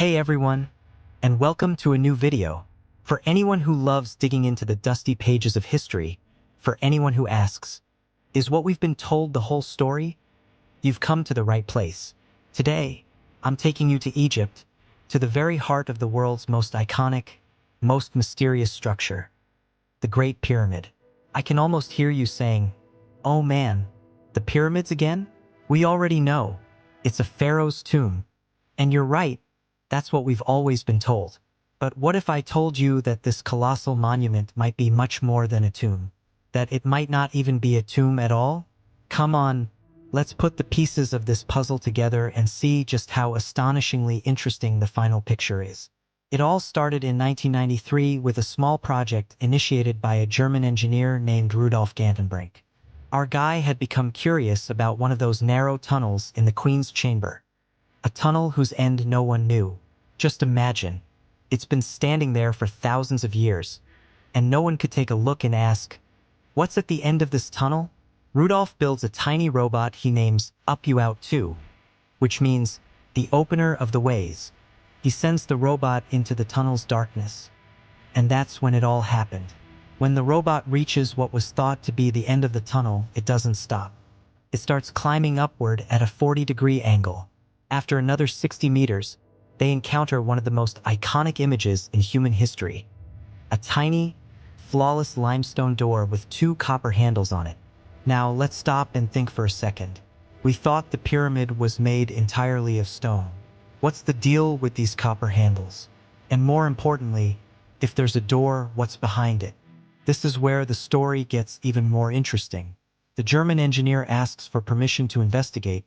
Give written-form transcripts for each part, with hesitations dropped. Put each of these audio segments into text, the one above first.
Hey everyone, and welcome to a new video. For anyone who loves digging into the dusty pages of history, for anyone who asks, is what we've been told the whole story? You've come to the right place. Today, I'm taking you to Egypt, to the very heart of the world's most iconic, most mysterious structure, the Great Pyramid. I can almost hear you saying, "Oh man, the pyramids again?" We already know, it's a pharaoh's tomb. And you're right, that's what we've always been told. But what if I told you that this colossal monument might be much more than a tomb? That it might not even be a tomb at all? Come on, let's put the pieces of this puzzle together and see just how astonishingly interesting the final picture is. It all started in 1993 with a small project initiated by a German engineer named Rudolf Gantenbrink. Our guy had become curious about one of those narrow tunnels in the Queen's Chamber. A tunnel whose end no one knew. Just imagine, it's been standing there for thousands of years, and no one could take a look and ask, what's at the end of this tunnel? Rudolf builds a tiny robot he names Up You Out 2, which means the opener of the ways. He sends the robot into the tunnel's darkness. And that's when it all happened. When the robot reaches what was thought to be the end of the tunnel, it doesn't stop. It starts climbing upward at a 40-degree angle. After another 60 meters, they encounter one of the most iconic images in human history. A tiny, flawless limestone door with two copper handles on it. Now let's stop and think for a second. We thought the pyramid was made entirely of stone. What's the deal with these copper handles? And more importantly, if there's a door, what's behind it? This is where the story gets even more interesting. The German engineer asks for permission to investigate,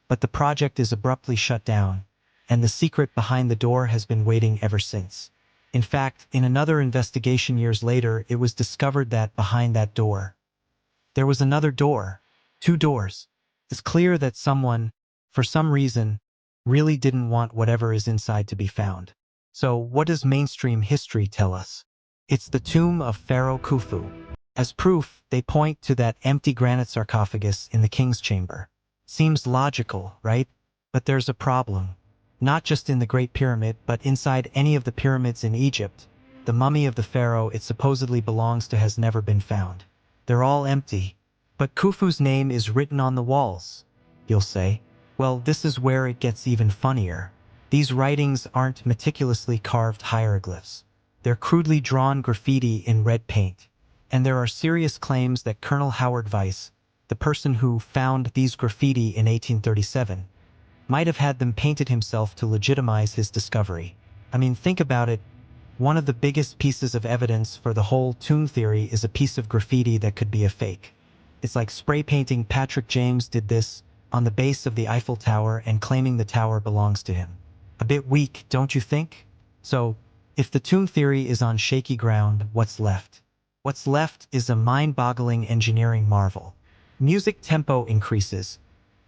but the project is abruptly shut down, and the secret behind the door has been waiting ever since. In fact, in another investigation years later, it was discovered that behind that door, there was another door. Two doors. It's clear that someone, for some reason, really didn't want whatever is inside to be found. So what does mainstream history tell us? It's the tomb of Pharaoh Khufu. As proof, they point to that empty granite sarcophagus in the king's chamber. Seems logical, right? But there's a problem. Not just in the Great Pyramid, but inside any of the pyramids in Egypt. The mummy of the pharaoh it supposedly belongs to has never been found. They're all empty. But Khufu's name is written on the walls, you'll say. Well, this is where it gets even funnier. These writings aren't meticulously carved hieroglyphs. They're crudely drawn graffiti in red paint. And there are serious claims that Colonel Howard Weiss, the person who found these graffiti in 1837, might have had them painted himself to legitimize his discovery. I mean, think about it. One of the biggest pieces of evidence for the whole tomb theory is a piece of graffiti that could be a fake. It's like spray painting Patrick James did this on the base of the Eiffel Tower and claiming the tower belongs to him. A bit weak, don't you think? So, if the tomb theory is on shaky ground, what's left? What's left is a mind-boggling engineering marvel. Music tempo increases,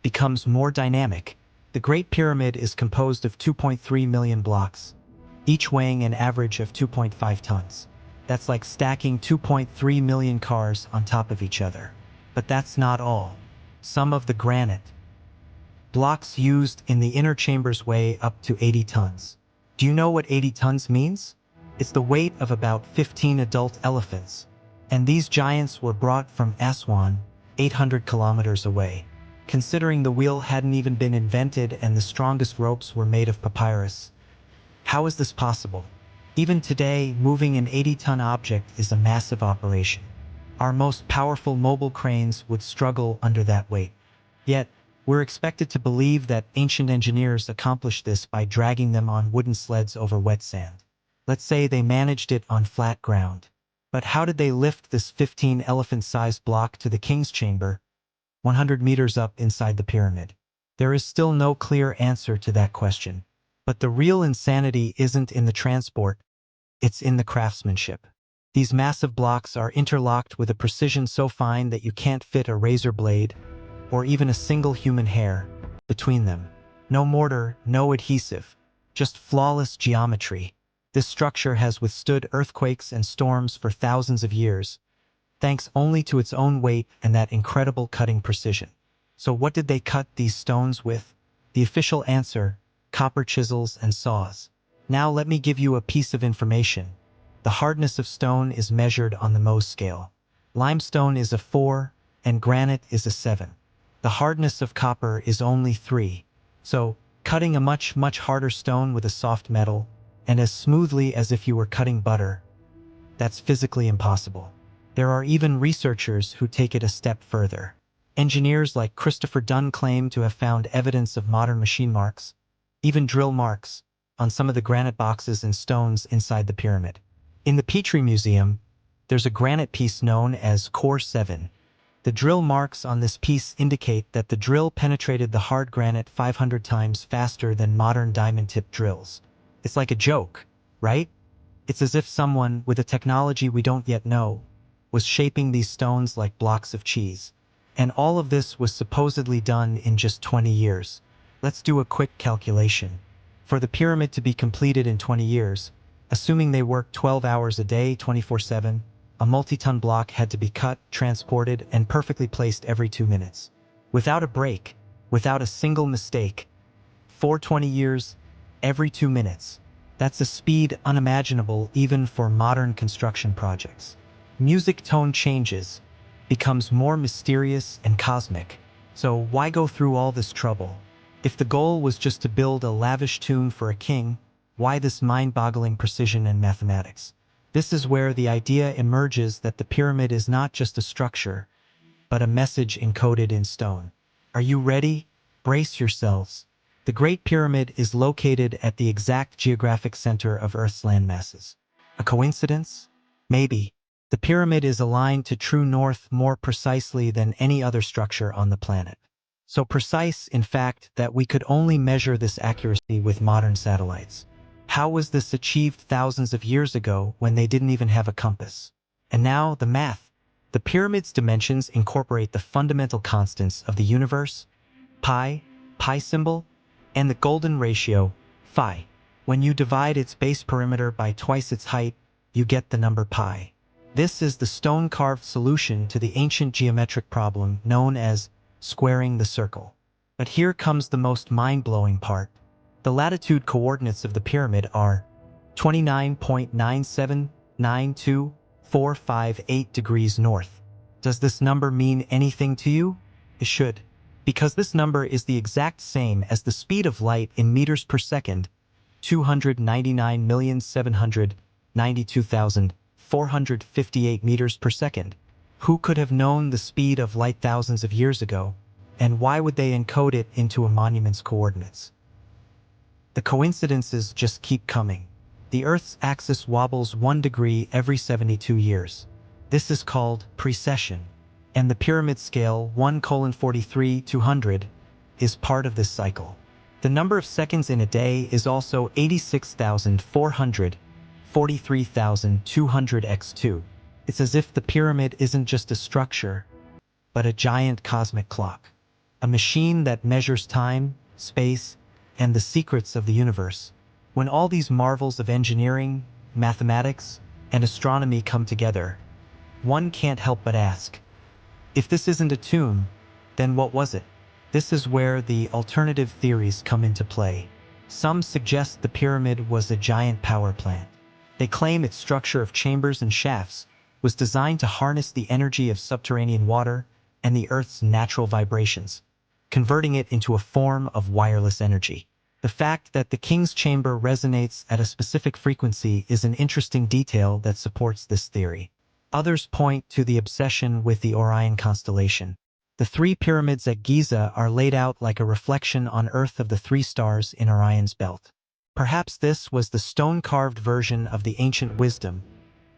becomes more dynamic. The Great Pyramid is composed of 2.3 million blocks, each weighing an average of 2.5 tons. That's like stacking 2.3 million cars on top of each other. But that's not all. Some of the granite blocks used in the inner chambers weigh up to 80 tons. Do you know what 80 tons means? It's the weight of about 15 adult elephants. And these giants were brought from Aswan, 800 kilometers away. Considering the wheel hadn't even been invented and the strongest ropes were made of papyrus. How is this possible? Even today, moving an 80-ton object is a massive operation. Our most powerful mobile cranes would struggle under that weight. Yet, we're expected to believe that ancient engineers accomplished this by dragging them on wooden sleds over wet sand. Let's say they managed it on flat ground. But how did they lift this 15-elephant-sized block to the king's chamber, 100 meters up inside the pyramid? There is still no clear answer to that question. But the real insanity isn't in the transport, it's in the craftsmanship. These massive blocks are interlocked with a precision so fine that you can't fit a razor blade, or even a single human hair, between them. No mortar, no adhesive, just flawless geometry. This structure has withstood earthquakes and storms for thousands of years, thanks only to its own weight and that incredible cutting precision. So what did they cut these stones with? The official answer, copper chisels, and saws. Now let me give you a piece of information. The hardness of stone is measured on the Mohs scale. Limestone is a 4, and granite is a 7. The hardness of copper is only 3. So, cutting a much harder stone with a soft metal, and as smoothly as if you were cutting butter, that's physically impossible. There are even researchers who take it a step further. Engineers like Christopher Dunn claim to have found evidence of modern machine marks, even drill marks, on some of the granite boxes and stones inside the pyramid. In the Petrie Museum, there's a granite piece known as Core 7. The drill marks on this piece indicate that the drill penetrated the hard granite 500 times faster than modern diamond-tipped drills. It's like a joke, right? It's as if someone, with a technology we don't yet know, was shaping these stones like blocks of cheese. And all of this was supposedly done in just 20 years. Let's do a quick calculation. For the pyramid to be completed in 20 years, assuming they worked 12 hours a day, 24/7, a multi-ton block had to be cut, transported, and perfectly placed every 2 minutes. Without a break, without a single mistake. For 20 years, every 2 minutes. That's a speed unimaginable even for modern construction projects. Music tone changes, becomes more mysterious and cosmic. So why go through all this trouble? If the goal was just to build a lavish tomb for a king, why this mind-boggling precision and mathematics? This is where the idea emerges that the pyramid is not just a structure, but a message encoded in stone. Are you ready? Brace yourselves. The Great Pyramid is located at the exact geographic center of Earth's landmasses. A coincidence? Maybe. The pyramid is aligned to true north more precisely than any other structure on the planet. So precise, in fact, that we could only measure this accuracy with modern satellites. How was this achieved thousands of years ago when they didn't even have a compass? And now, the math. The pyramid's dimensions incorporate the fundamental constants of the universe, pi symbol, and the golden ratio, phi. When you divide its base perimeter by twice its height, you get the number pi. This is the stone-carved solution to the ancient geometric problem known as squaring the circle. But here comes the most mind-blowing part. The latitude coordinates of the pyramid are 29.9792458 degrees north. Does this number mean anything to you? It should, because this number is the exact same as the speed of light in meters per second, 299,792,458 meters per second. Who could have known the speed of light thousands of years ago, and why would they encode it into a monument's coordinates? The coincidences just keep coming. The Earth's axis wobbles 1 degree every 72 years. This is called precession, and the pyramid scale 1:43,200 is part of this cycle. The number of seconds in a day is also 86,400, 43,200 x 2. It's as if the pyramid isn't just a structure, but a giant cosmic clock. A machine that measures time, space, and the secrets of the universe. When all these marvels of engineering, mathematics, and astronomy come together, one can't help but ask, if this isn't a tomb, then what was it? This is where the alternative theories come into play. Some suggest the pyramid was a giant power plant. They claim its structure of chambers and shafts was designed to harness the energy of subterranean water and the Earth's natural vibrations, converting it into a form of wireless energy. The fact that the king's chamber resonates at a specific frequency is an interesting detail that supports this theory. Others point to the obsession with the Orion constellation. The 3 pyramids at Giza are laid out like a reflection on Earth of the 3 stars in Orion's belt. Perhaps this was the stone-carved version of the ancient wisdom,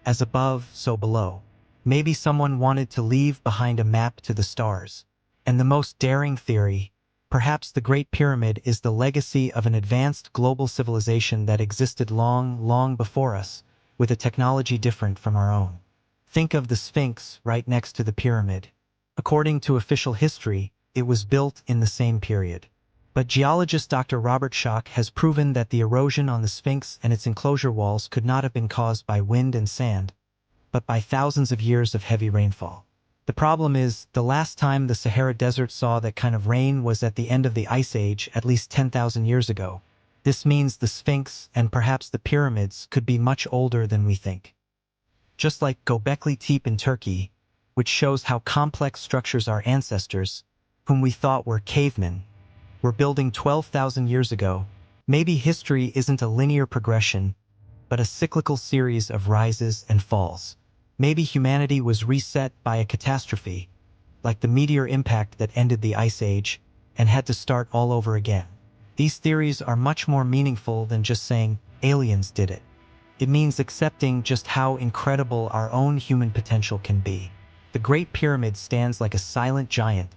as above, so below. Maybe someone wanted to leave behind a map to the stars. And the most daring theory, perhaps the Great Pyramid is the legacy of an advanced global civilization that existed long before us, with a technology different from our own. Think of the Sphinx right next to the pyramid. According to official history, it was built in the same period. But geologist Dr. Robert Schoch has proven that the erosion on the Sphinx and its enclosure walls could not have been caused by wind and sand, but by thousands of years of heavy rainfall. The problem is, the last time the Sahara Desert saw that kind of rain was at the end of the Ice Age at least 10,000 years ago. This means the Sphinx and perhaps the pyramids could be much older than we think. Just like Göbekli Tepe in Turkey, which shows how complex structures our ancestors, whom we thought were cavemen, were building 12,000 years ago. Maybe history isn't a linear progression, but a cyclical series of rises and falls. Maybe humanity was reset by a catastrophe, like the meteor impact that ended the Ice Age, and had to start all over again. These theories are much more meaningful than just saying aliens did it. It means accepting just how incredible our own human potential can be. The Great Pyramid stands like a silent giant,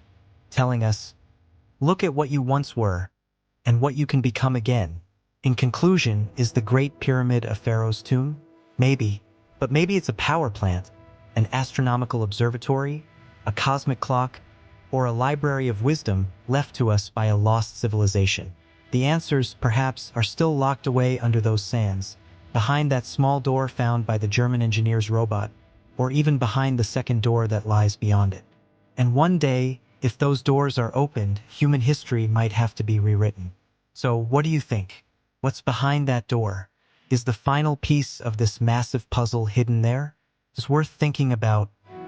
telling us, look at what you once were, and what you can become again. In conclusion, is the Great Pyramid a pharaoh's tomb? Maybe, but maybe it's a power plant, an astronomical observatory, a cosmic clock, or a library of wisdom left to us by a lost civilization. The answers, perhaps, are still locked away under those sands, behind that small door found by the German engineer's robot, or even behind the second door that lies beyond it. And one day, if those doors are opened, human history might have to be rewritten. So what do you think? What's behind that door? Is the final piece of this massive puzzle hidden there? It's worth thinking about,